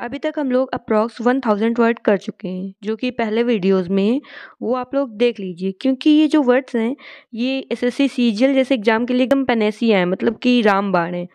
अभी तक हम लोग अप्रॉक्स 1000 वर्ड कर चुके हैं, जो कि पहले वीडियोस में है, वो आप लोग देख लीजिए। क्योंकि ये जो वर्ड्स हैं, ये एसएससी सीजीएल जैसे एग्जाम के लिए एकदम पैनेसिया है, मतलब कि रामबाण है।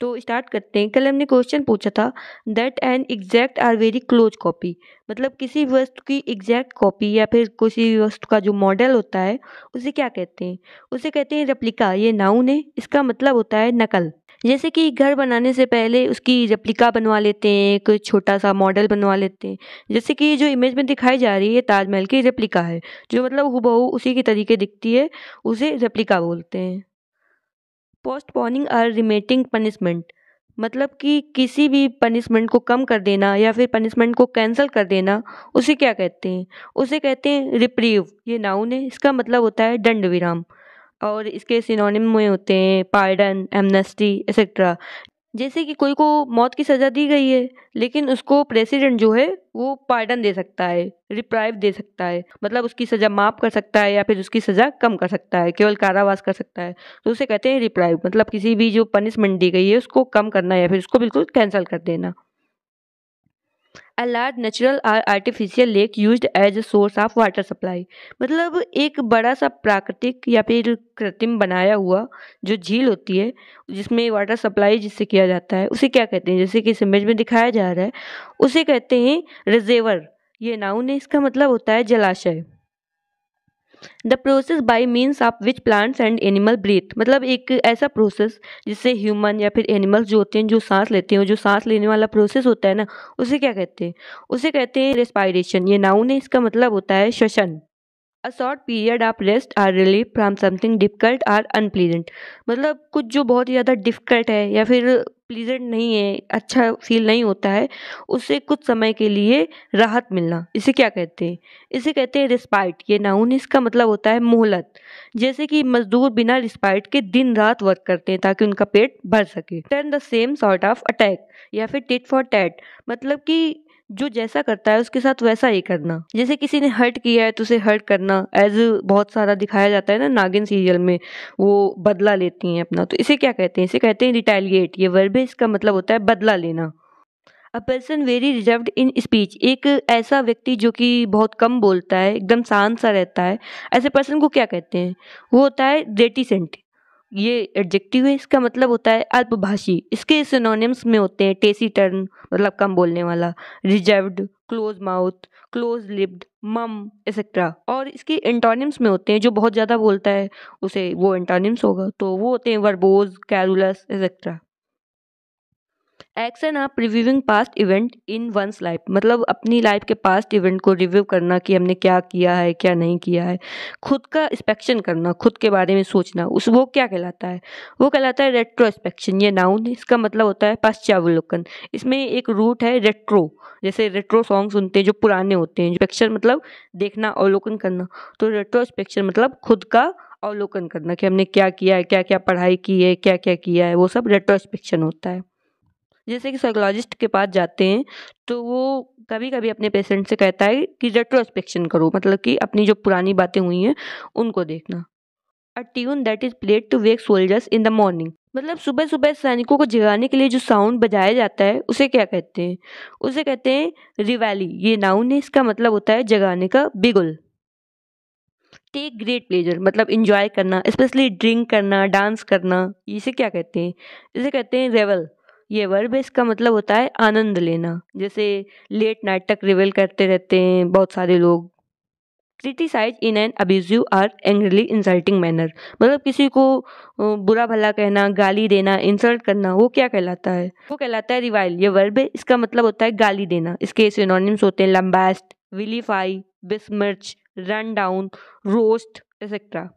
तो स्टार्ट करते हैं। कल हमने क्वेश्चन पूछा था that an exact or very close copy, मतलब किसी वस्तु की एग्जैक्ट कॉपी या फिर किसी वस्तु का जो मॉडल होता है उसे क्या कहते हैं। उसे कहते हैं रेप्लिका। ये नाउन है, इसका मतलब होता है नकल। जैसे कि घर बनाने से पहले उसकी रेप्लिका बनवा लेते हैं, एक छोटा सा मॉडल बनवा लेते हैं। जैसे कि जो इमेज में दिखाई जा रही है ताजमहल की रेप्लिका है, जो मतलब हूबहू उसी की तरीके दिखती है, उसे रेप्लिका बोलते हैं। पोस्टपोनिंग और रिमेटिंग पनिशमेंट, मतलब कि किसी भी पनिशमेंट को कम कर देना या फिर पनिशमेंट को कैंसिल कर देना, उसे क्या कहते हैं। उसे कहते हैं रिप्रीव। ये नाउन है, इसका मतलब होता है दंड विराम। और इसके सिनोनिम में होते हैं पार्डन, एमनेस्टी एक्सेट्रा। जैसे कि कोई को मौत की सजा दी गई है, लेकिन उसको प्रेसिडेंट जो है वो पार्डन दे सकता है, रिप्राइव दे सकता है, मतलब उसकी सजा माफ कर सकता है या फिर उसकी सजा कम कर सकता है, केवल कारावास कर सकता है। तो उसे कहते हैं रिप्राइव, मतलब किसी भी जो पनिशमेंट दी गई है उसको कम करना या फिर उसको बिल्कुल कैंसिल कर देना। A large natural or artificial lake used as a source of water supply, मतलब एक बड़ा सा प्राकृतिक या फिर कृत्रिम बनाया हुआ जो झील होती है, जिसमें वाटर सप्लाई जिससे किया जाता है, उसे क्या कहते हैं। जैसे कि इस इमेज में दिखाया जा रहा है, उसे कहते हैं रिजर्वर। ये नाउन है, इसका मतलब होता है जलाशय। The process by means of which plants and animal breathe, मतलब एक ऐसा प्रोसेस जिससे ह्यूमन या फिर एनिमल्स जो होते हैं, जो सांस लेते हैं, जो सांस लेने वाला प्रोसेस होता है ना, उसे क्या कहते हैं। उसे कहते हैं रेस्पायरेशन। ये नाउन है, इसका मतलब होता है श्वसन। A short period of rest or relief from something difficult or unpleasant, मतलब कुछ जो बहुत ही ज़्यादा डिफिकल्ट है या फिर प्लीजेंट नहीं है, अच्छा फील नहीं होता है, उससे कुछ समय के लिए राहत मिलना, इसे क्या कहते हैं। इसे कहते हैं रिस्पाइट। ये नाउन, इसका मतलब होता है मोहलत। जैसे कि मजदूर बिना रिस्पाइट के दिन रात वर्क करते हैं ताकि उनका पेट भर सके। Turn the same sort of attack या फिर टिट फॉर टैट, मतलब कि जो जैसा करता है उसके साथ वैसा ही करना। जैसे किसी ने हर्ट किया है तो उसे हर्ट करना, एज बहुत सारा दिखाया जाता है ना नागिन सीरियल में, वो बदला लेती हैं अपना। तो इसे क्या कहते हैं, इसे कहते हैं रिटेलिएट। ये वर्ब है, इसका मतलब होता है बदला लेना। A person very reserved in speech, एक ऐसा व्यक्ति जो कि बहुत कम बोलता है, एकदम शांत सा रहता है, ऐसे पर्सन को क्या कहते हैं। वो होता है रेटिसेंट। ये एडजेक्टिव है, इसका मतलब होता है अल्पभाषी। इसके सिनोनिम्स में होते हैं टेसिटर्न, मतलब कम बोलने वाला, reserved, close mouth, close lipped, मम एक्सेट्रा। और इसके एंटोनिम्स में होते हैं जो बहुत ज़्यादा बोलता है, उसे वो एंटोनिम्स होगा, तो वो होते हैं verbose, garrulous etcetera. Action of reviewing past event in one's life, मतलब अपनी लाइफ के पास्ट इवेंट को रिव्यू करना कि हमने क्या किया है क्या नहीं किया है। खुद का इंस्पेक्शन करना, खुद के बारे में सोचना, उस वो क्या कहलाता है। वो कहलाता है रेट्रोस्पेक्शन। ये नाउन, इसका मतलब होता है पश्चावलोकन। इसमें एक रूट है रेट्रो, जैसे रेट्रो सॉन्ग सुनते हैं जो पुराने होते हैं। इंस्पेक्शन मतलब देखना, अवलोकन करना। तो रेट्रोस्पेक्शन मतलब खुद का अवलोकन करना कि हमने क्या किया है, क्या क्या पढ़ाई की है, क्या क्या किया है, वो सब रेट्रोस्पेक्शन होता है। जैसे कि साइकोलॉजिस्ट के पास जाते हैं तो वो कभी कभी अपने पेशेंट से कहता है कि रेट्रोस्पेक्शन करो, मतलब कि अपनी जो पुरानी बातें हुई हैं उनको देखना। A tune that is played to wake soldiers in the morning, मतलब सुबह सुबह सैनिकों को जगाने के लिए जो साउंड बजाया जाता है उसे क्या कहते हैं। उसे कहते हैं रिवैली। ये नाउन है, इसका मतलब होता है जगाने का बिगुल। टेक ग्रेट प्लेजर, मतलब इंजॉय करना, स्पेशली ड्रिंक करना, डांस करना, इसे क्या कहते हैं। इसे कहते हैं रेवल। ये वर्ब है, इसका मतलब होता है आनंद लेना। जैसे लेट नाइट तक रिवेल करते रहते हैं बहुत सारे लोग। क्रिटिसाइज इन एन अब्यूजिव और एंग्रीली इंसल्टिंग मैनर, मतलब किसी को बुरा भला कहना, गाली देना, इंसल्ट करना, वो क्या कहलाता है। वो कहलाता है रिवाइल। ये वर्ब है, इसका मतलब होता है गाली देना। इसके सिनोनिम्स होते हैं lambast, vilify, besmirch, run down, roast etcetera.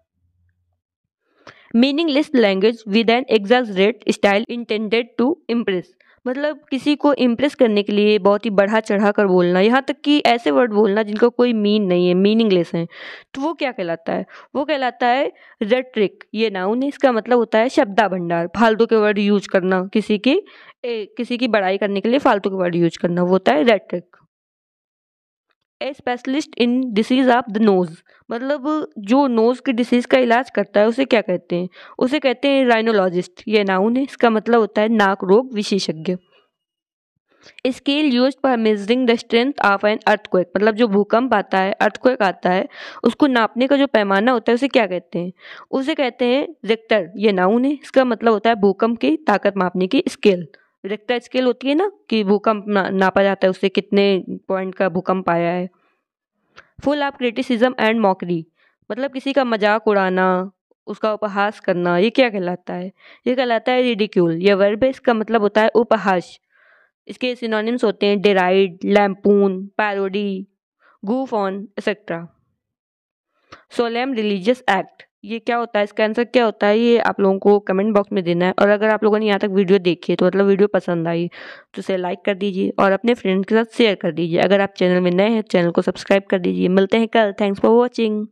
Meaningless language with an exaggerate style intended to impress, मतलब किसी को इम्प्रेस करने के लिए बहुत ही बढ़ा चढ़ा कर बोलना, यहाँ तक कि ऐसे वर्ड बोलना जिनका कोई मीन नहीं है, मीनिंगलेस है। तो वो क्या कहलाता है। वो कहलाता है रेट्रिक। ये नाउन है, इसका मतलब होता है शब्दा भंडार, फालतू के वर्ड यूज करना, किसी की बड़ाई करने के लिए फालतू के वर्ड यूज करना, वो होता है rhetoric. A specialist in disease of the nose, मतलब जो नोज की डिसीज का इलाज करता है उसे क्या कहते हैं। उसे कहते हैं राइनोलॉजिस्ट। ये नाउन है, इसका मतलब होता है नाक रोग विशेषज्ञ। Scale used for measuring the strength of an earthquake, मतलब जो भूकंप आता है, अर्थक्वेक आता है, उसको नापने का जो पैमाना होता है उसे क्या कहते हैं? उसे कहते हैं रिक्टर। ये नाउन है, इसका मतलब होता है भूकंप की ताकत मापने की स्केल। रिक्टर स्केल होती है ना कि भूकंप नापा जाता है, उससे कितने पॉइंट का भूकंप आया है। Full of criticism and mockery, मतलब किसी का मजाक उड़ाना, उसका उपहास करना, ये क्या कहलाता है? ये कहलाता है रिडिक्यूल। ये वर्ब है, इसका मतलब होता है उपहास। इसके सिनोनिम्स होते हैं deride, lampoon, parody, goof on etcetera. Solemn religious act, ये क्या होता है? इसका आंसर क्या होता है? ये आप लोगों को कमेंट बॉक्स में देना है। और अगर आप लोगों ने यहाँ तक वीडियो देखी है तो मतलब वीडियो पसंद आई तो इसे लाइक कर दीजिए और अपने फ्रेंड्स के साथ शेयर कर दीजिए। अगर आप चैनल में नए हैं चैनल को सब्सक्राइब कर दीजिए। मिलते हैं कल। Thanks for watching.